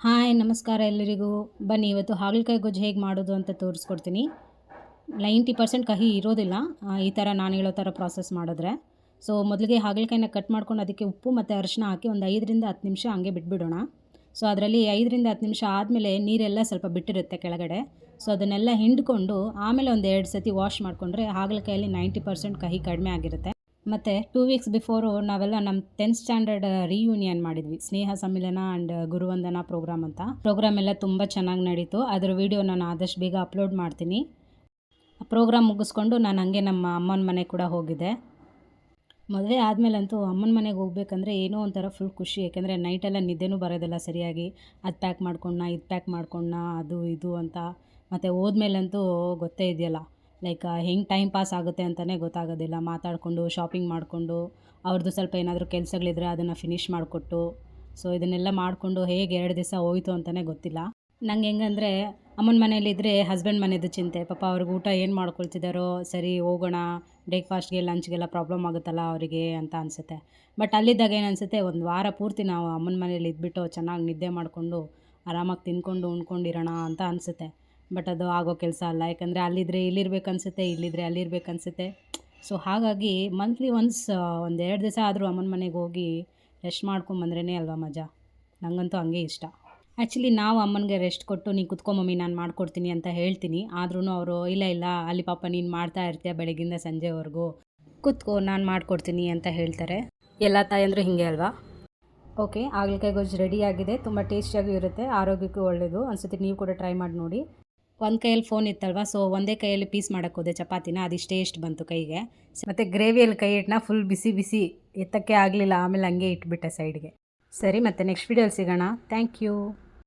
Hi ನಮಸ್ಕಾರ ಎಲ್ಲರಿಗೂ. ಬನ್ನಿ ಇವತ್ತು ಹಾಗಲಕಾಯಿ ಗೊಜ್ಜು ಹೇಗೆ ಮಾಡೋದು ಅಂತ ತೋರಿಸ್ಕೊಡ್ತೀನಿ. 90% ಕಹಿ ಇರೋದಿಲ್ಲ ಈ ಥರ ನಾನು ಹೇಳೋ ಥರ ಪ್ರಾಸೆಸ್ ಮಾಡಿದ್ರೆ. ಸೊ ಮೊದಲಿಗೆ ಹಾಗಲಕಾಯಿನ ಕಟ್ ಮಾಡ್ಕೊಂಡು ಅದಕ್ಕೆ ಉಪ್ಪು ಮತ್ತು ಅರಿಶಿನ ಹಾಕಿ ಒಂದು 5ರಿಂದ 10 ನಿಮಿಷ ಹಂಗೆ ಬಿಟ್ಬಿಡೋಣ. ಸೊ ಅದರಲ್ಲಿ 5ರಿಂದ 10 ನಿಮಿಷ ಆದಮೇಲೆ ನೀರೆಲ್ಲ ಸ್ವಲ್ಪ ಬಿಟ್ಟಿರುತ್ತೆ ಕೆಳಗಡೆ. ಸೊ ಅದನ್ನೆಲ್ಲ ಹಿಂಡ್ಕೊಂಡು ಆಮೇಲೆ ಒಂದು 2 ಸತಿ ವಾಶ್ ಮಾಡಿಕೊಂಡ್ರೆ ಹಾಗಲಕಾಯಲ್ಲಿ 90% ಕಹಿ ಕಡಿಮೆ ಆಗಿರುತ್ತೆ. ಮತ್ತು 2 ವೀಕ್ಸ್ ಬಿಫೋರು ನಾವೆಲ್ಲ ನಮ್ಮ 10th ಸ್ಟ್ಯಾಂಡರ್ಡ್ ರಿಯೂನಿಯನ್ ಮಾಡಿದ್ವಿ. ಸ್ನೇಹ ಸಮ್ಮಿಲನ ಆ್ಯಂಡ್ ಗುರುವಂದನಾ ಪ್ರೋಗ್ರಾಮ್ ಅಂತ. ಪ್ರೋಗ್ರಾಮ್ ಎಲ್ಲ ತುಂಬ ಚೆನ್ನಾಗಿ ನಡೀತು. ಅದರ ವೀಡಿಯೋ ನಾನು ಆದಷ್ಟು ಬೇಗ ಅಪ್ಲೋಡ್ ಮಾಡ್ತೀನಿ. ಆ ಪ್ರೋಗ್ರಾಮ್ ಮುಗಿಸ್ಕೊಂಡು ನಾನು ಹಂಗೆ ನಮ್ಮ ಅಮ್ಮನ ಮನೆಗೆ ಕೂಡ ಹೋಗಿದ್ದೆ. ಮದುವೆ ಆದಮೇಲಂತೂ ಅಮ್ಮನ ಮನೆಗೆ ಹೋಗ್ಬೇಕಂದ್ರೆ ಏನೋ ಒಂಥರ ಫುಲ್ ಖುಷಿ. ಯಾಕೆಂದರೆ ನೈಟೆಲ್ಲ ನಿದ್ದೆನೂ ಬರೋದಿಲ್ಲ ಸರಿಯಾಗಿ. ಅದು ಪ್ಯಾಕ್ ಮಾಡ್ಕೊಂಡ್ನಾ, ಇದು ಪ್ಯಾಕ್ ಮಾಡ್ಕೊಂಡ್ನಾ, ಅದು ಇದು ಅಂತ. ಮತ್ತು ಹೋದ್ಮೇಲಂತೂ ಗೊತ್ತೇ ಇದೆಯಲ್ಲ, ಲೈಕ್ ಹೆಂಗೆ ಟೈಮ್ ಪಾಸ್ ಆಗುತ್ತೆ ಅಂತಲೇ ಗೊತ್ತಾಗೋದಿಲ್ಲ. ಮಾತಾಡಿಕೊಂಡು ಶಾಪಿಂಗ್ ಮಾಡಿಕೊಂಡು ಅವ್ರದ್ದು ಸ್ವಲ್ಪ ಏನಾದರೂ ಕೆಲಸಗಳಿದ್ರೆ ಅದನ್ನು ಫಿನಿಷ್ ಮಾಡಿಕೊಟ್ಟು, ಸೊ ಇದನ್ನೆಲ್ಲ ಮಾಡಿಕೊಂಡು ಹೇಗೆ 2 ದಿವಸ ಹೋಯಿತು ಅಂತಲೇ ಗೊತ್ತಿಲ್ಲ. ನಂಗೆ ಹೆಂಗಂದರೆ ಅಮ್ಮನ ಮನೇಲಿದ್ದರೆ ಹಸ್ಬೆಂಡ್ ಮನೆಯದು ಚಿಂತೆ. ಪಾಪ ಅವ್ರಿಗೆ ಊಟ ಏನು ಮಾಡ್ಕೊಳ್ತಿದ್ದಾರೋ, ಸರಿ ಹೋಗೋಣ ಬ್ರೇಕ್ಫಾಸ್ಟ್ಗೆ ಲಂಚ್ಗೆಲ್ಲ ಪ್ರಾಬ್ಲಮ್ ಆಗುತ್ತಲ್ಲ ಅವರಿಗೆ ಅಂತ ಅನಿಸುತ್ತೆ. ಬಟ್ ಅಲ್ಲಿದ್ದಾಗ ಏನು ಅನಿಸುತ್ತೆ, ಒಂದು ವಾರ ಪೂರ್ತಿ ನಾವು ಅಮ್ಮನ ಮನೇಲಿ ಇದ್ಬಿಟ್ಟು ಚೆನ್ನಾಗಿ ನಿದ್ದೆ ಮಾಡಿಕೊಂಡು ಆರಾಮಾಗಿ ತಿಂದ್ಕೊಂಡು ಉಣ್ಕೊಂಡಿರೋಣ ಅಂತ ಅನಿಸುತ್ತೆ. ಬಟ್ ಅದು ಆಗೋ ಕೆಲಸ ಅಲ್ಲ. ಯಾಕಂದರೆ ಅಲ್ಲಿದ್ದರೆ ಇಲ್ಲಿರ್ಬೇಕನ್ಸುತ್ತೆ, ಇಲ್ಲಿದ್ದರೆ ಅಲ್ಲಿರ್ಬೇಕನ್ಸುತ್ತೆ. ಸೊ ಹಾಗಾಗಿ ಮಂತ್ಲಿ ಒನ್ಸ್ ಒಂದು 2 ದಿವಸ ಆದರೂ ಅಮ್ಮನ ಮನೆಗೆ ಹೋಗಿ ರೆಸ್ಟ್ ಮಾಡ್ಕೊಂಬಂದ್ರೇ ಅಲ್ವಾ ಮಜಾ. ನನಗಂತೂ ಹಂಗೆ ಇಷ್ಟ. ಆ್ಯಕ್ಚುಲಿ ನಾವು ಅಮ್ಮನಿಗೆ ರೆಸ್ಟ್ ಕೊಟ್ಟು ನೀನು ಕುತ್ಕೊ ಮಮ್ಮಿ ನಾನು ಮಾಡ್ಕೊಡ್ತೀನಿ ಅಂತ ಹೇಳ್ತೀನಿ. ಆದ್ರೂ ಅವರು ಇಲ್ಲ ಇಲ್ಲ ಅಲ್ಲಿ ಪಾಪ ನೀನು ಮಾಡ್ತಾ ಇರ್ತೀಯ ಬೆಳಗ್ಗಿಂದ ಸಂಜೆವರೆಗೂ, ಕುತ್ಕೋ ನಾನು ಮಾಡ್ಕೊಡ್ತೀನಿ ಅಂತ ಹೇಳ್ತಾರೆ. ಎಲ್ಲ ತಾಯಂದರೂ ಹಿಂಗೆ ಅಲ್ವಾ. ಓಕೆ, ಹಾಗಲಕಾಯಿ ಗೊಜ್ಜು ರೆಡಿಯಾಗಿದೆ. ತುಂಬ ಟೇಸ್ಟಿಯಾಗೂ ಇರುತ್ತೆ, ಆರೋಗ್ಯಕ್ಕೂ ಒಳ್ಳೆಯದು ಅನಿಸುತ್ತೆ. ನೀವು ಕೂಡ ಟ್ರೈ ಮಾಡಿ ನೋಡಿ. ಒಂದು ಕೈಯಲ್ಲಿ ಫೋನ್ ಇತ್ತಲ್ವ, ಸೊ ಒಂದೇ ಕೈಯಲ್ಲಿ ಪೀಸ್ ಮಾಡೋಕ್ಕೆ ಹೋದೆ ಚಪಾತಿನ. ಅದಿಷ್ಟೇ ಎಷ್ಟು ಬಂತು ಕೈಗೆ. ಮತ್ತು ಗ್ರೇವಿಯಲ್ಲಿ ಕೈ ಇಟ್ಟನ ಫುಲ್ ಬಿಸಿ ಬಿಸಿ ಎತ್ತಕ್ಕೆ ಆಗಲಿಲ್ಲ. ಆಮೇಲೆ ಹಂಗೆ ಇಟ್ಬಿಟ್ಟೆ ಸೈಡ್ಗೆ. ಸರಿ, ಮತ್ತೆ ನೆಕ್ಸ್ಟ್ ವೀಡಿಯೋಲಿ ಸಿಗೋಣ. Thank you.